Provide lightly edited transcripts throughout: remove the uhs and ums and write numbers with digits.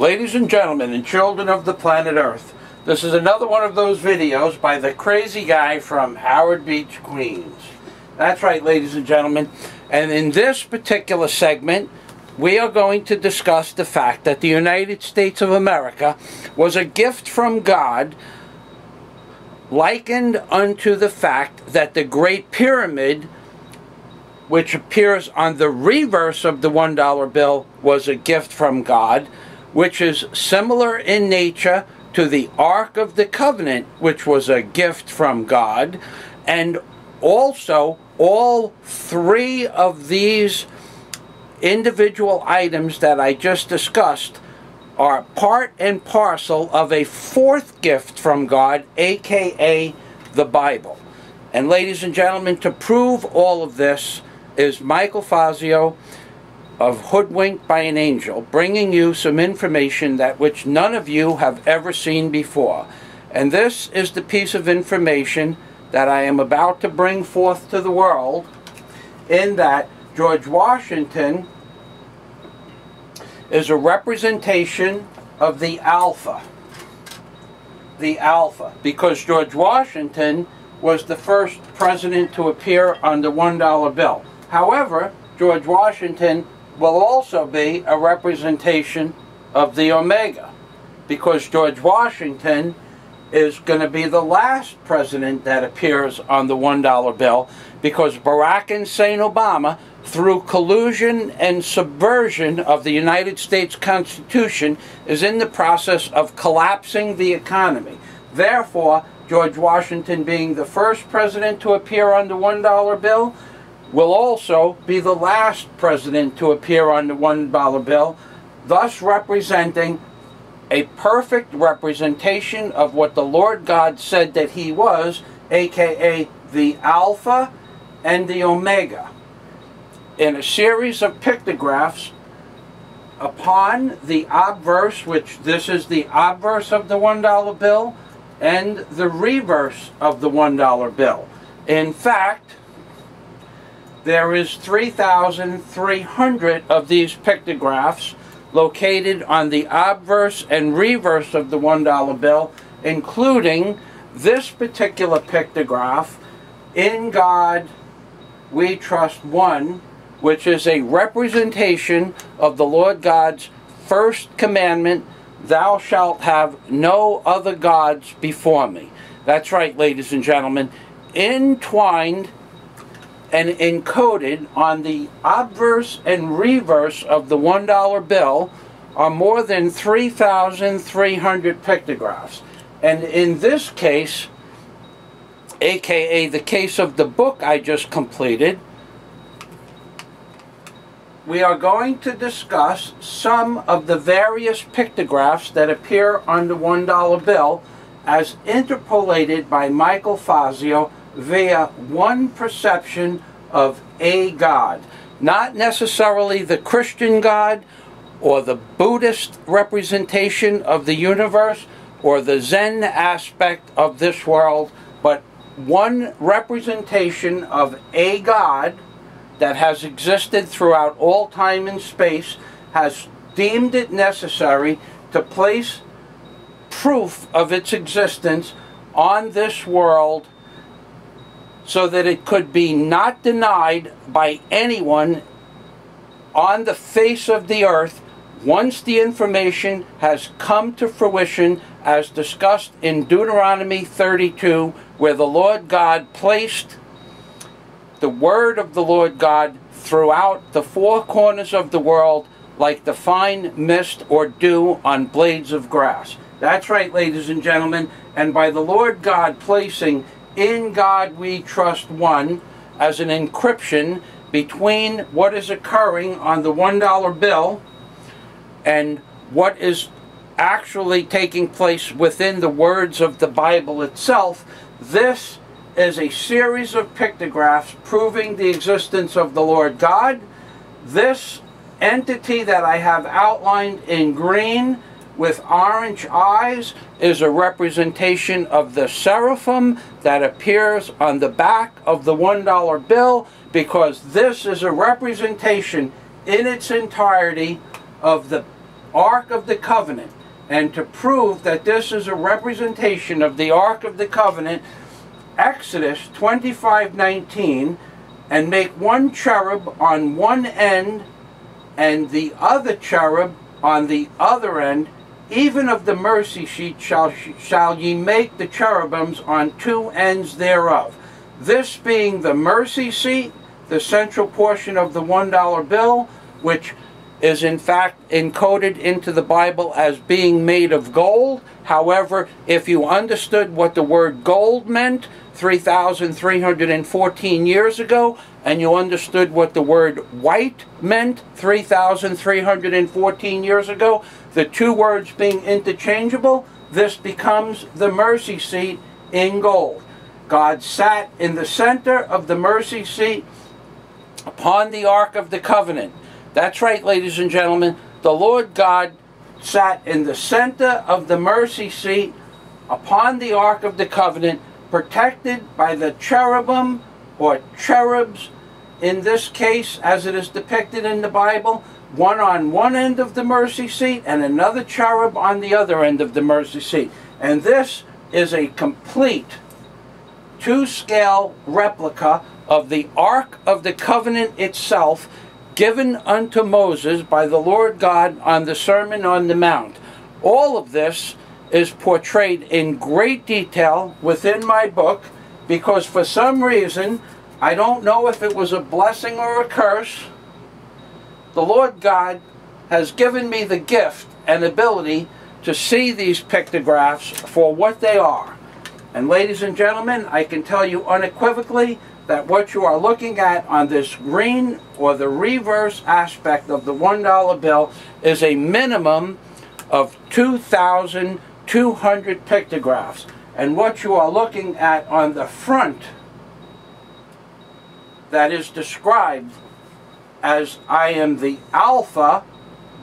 Ladies and gentlemen and children of the planet Earth, this is another one of those videos by the crazy guy from Howard Beach, Queens. That's right, ladies and gentlemen. And in this particular segment, we are going to discuss the fact that the United States of America was a gift from God, likened unto the fact that the Great Pyramid, which appears on the reverse of the $1 bill, was a gift from God, which is similar in nature to the Ark of the Covenant, which was a gift from God. And also, all three of these individual items that I just discussed are part and parcel of a fourth gift from God, aka the Bible. And ladies and gentlemen, to prove all of this is Michael Fazio of Hoodwinked by an Angel, bringing you some information that which none of you have ever seen before. And this is the piece of information that I am about to bring forth to the world, in that George Washington is a representation of the Alpha. The Alpha, because George Washington was the first president to appear on the $1 bill. However, George Washington will also be a representation of the Omega, because George Washington is going to be the last president that appears on the $1 bill, because Barack Hussein Obama, through collusion and subversion of the United States Constitution, is in the process of collapsing the economy. Therefore, George Washington, being the first president to appear on the $1 bill, will also be the last president to appear on the $1 bill, thus representing a perfect representation of what the Lord God said that he was, aka the Alpha and the Omega, in a series of pictographs upon the obverse, which this is the obverse of the $1 bill, and the reverse of the $1 bill. In fact, there is 3,300 of these pictographs located on the obverse and reverse of the $1 bill, including this particular pictograph, "In God We Trust One," which is a representation of the Lord God's first commandment, "Thou shalt have no other gods before me." That's right, ladies and gentlemen. Entwined and encoded on the obverse and reverse of the $1 bill are more than 3,300 pictographs. And in this case, aka the case of the book I just completed, we are going to discuss some of the various pictographs that appear on the $1 bill as interpolated by Michael Fazio via one perception of a God. Not necessarily the Christian God or the Buddhist representation of the universe or the Zen aspect of this world, but one representation of a God that has existed throughout all time and space, has deemed it necessary to place proof of its existence on this world so that it could be not denied by anyone on the face of the earth once the information has come to fruition, as discussed in Deuteronomy 32, where the Lord God placed the word of the Lord God throughout the four corners of the world like the fine mist or dew on blades of grass. That's right, ladies and gentlemen. And by the Lord God placing "In God We Trust One" as an encryption between what is occurring on the $1 bill and what is actually taking place within the words of the Bible itself, this is a series of pictographs proving the existence of the Lord God. This entity that I have outlined in green with orange eyes is a representation of the seraphim that appears on the back of the $1 bill, because this is a representation in its entirety of the Ark of the Covenant. And to prove that this is a representation of the Ark of the Covenant, Exodus 25:19, and make one cherub on one end and the other cherub on the other end, even of the mercy seat shall ye make the cherubims on two ends thereof. This being the mercy seat, the central portion of the $1 bill, which is in fact encoded into the Bible as being made of gold. However, if you understood what the word gold meant 3,314 years ago, and you understood what the word white meant 3,314 years ago, the two words being interchangeable, this becomes the mercy seat in gold. God sat in the center of the mercy seat upon the Ark of the Covenant. That's right, ladies and gentlemen. The Lord God sat in the center of the mercy seat upon the Ark of the Covenant, protected by the cherubim or cherubs, in this case, as it is depicted in the Bible, one on one end of the mercy seat and another cherub on the other end of the mercy seat. And this is a complete two-scale replica of the Ark of the Covenant itself, given unto Moses by the Lord God on the Sermon on the Mount. All of this is portrayed in great detail within my book, because for some reason, I don't know if it was a blessing or a curse, the Lord God has given me the gift and ability to see these pictographs for what they are. And ladies and gentlemen, I can tell you unequivocally that what you are looking at on this green or the reverse aspect of the $1 bill is a minimum of 2,200 pictographs. And what you are looking at on the front, that is described as I am the Alpha,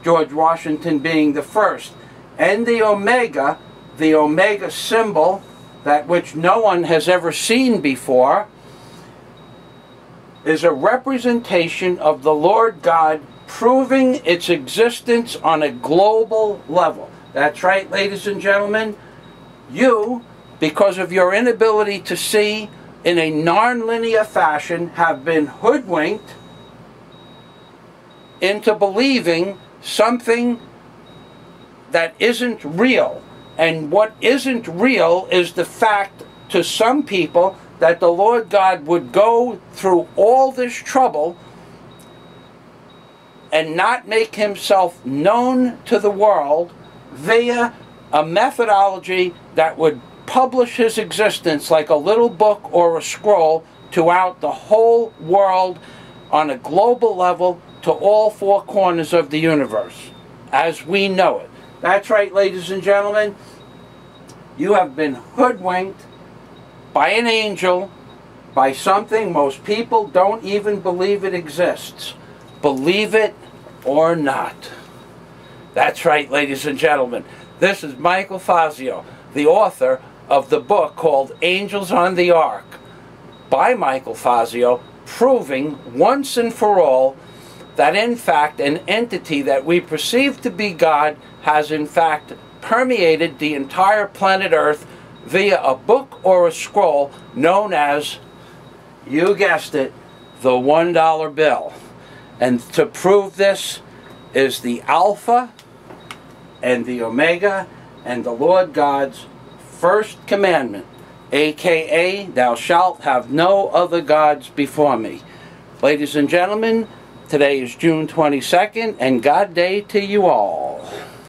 George Washington being the first, and the Omega symbol, that which no one has ever seen before, is a representation of the Lord God proving its existence on a global level. That's right, ladies and gentlemen. You, because of your inability to see in a non-linear fashion, have been hoodwinked into believing something that isn't real. And what isn't real is the fact to some people that the Lord God would go through all this trouble and not make himself known to the world via a methodology that would publish his existence like a little book or a scroll throughout the whole world on a global level to all four corners of the universe as we know it. That's right, ladies and gentlemen. You have been hoodwinked by an angel, by something most people don't even believe it exists. Believe it or not. That's right, ladies and gentlemen. This is Michael Fazio, the author of the book called Angels on the Ark, by Michael Fazio, proving once and for all that in fact an entity that we perceive to be God has in fact permeated the entire planet Earth via a book or a scroll known as, you guessed it, the $1 bill. And to prove this is the Alpha and the Omega and the Lord God's first commandment, aka thou shalt have no other gods before me. Ladies and gentlemen, today is June 22nd, and God day to you all.